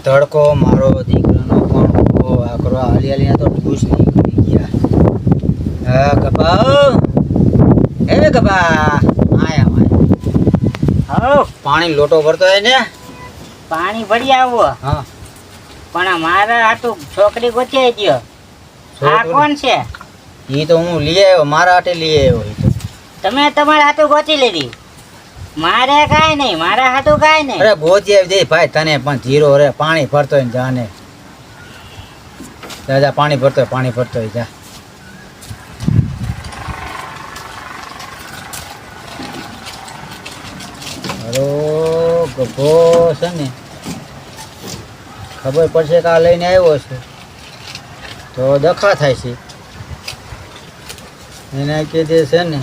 તડકો મારો દીકરાનો પણ આ કરવા હાલી તો ખુશ નીકળી ગયા. હા કપા હે કપા આયા હો પાણી લોટો ભરતો હોય ને. પાણી ભરી આવો. હા પણ મારા હાટુ છોકરી ગોતી ગયો. આ કોણ છે? ઈ તો હું લઈ આવ્યો, મારા હાટે લઈ આવ્યો. ઈ તો તમે તમારા હાટુ ગોતી લીધી. મારે કાંઈ નહીં, મારા હાટુ કાંઈ નહીં. અરે ગોતી આવી દે ભાઈ તને પણ જીરો રે પાણી ભરતો હોય ને જાને જા પાણી ભરતો હોય જા. હરો ગભો છે ને ખબર પડશે કે આ લઈને આવ્યો છે તો દખા થાય છે એના કે જે છે ને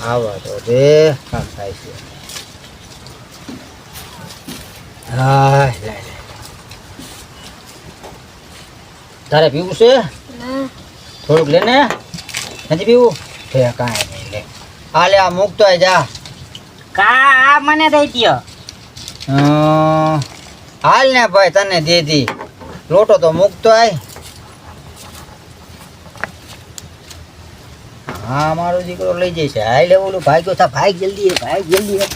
આવા તો દે કામ થાય છે. હા લે તારે પીવું છે? થોડુંક લે ને. નથી પીવું? કાંઈ નહીં લે. આ લે આ મૂકતો જા. આ મને દઈ દ્યો. હાલ ને ભાઈ તને દે દી. લોટો તો મૂકતો આય. હા મારો દીકરો લઈ જશે. હાલ ઓલું ભાગ્યો થા ભાગ જલ્દી ભાગ જલ્દી.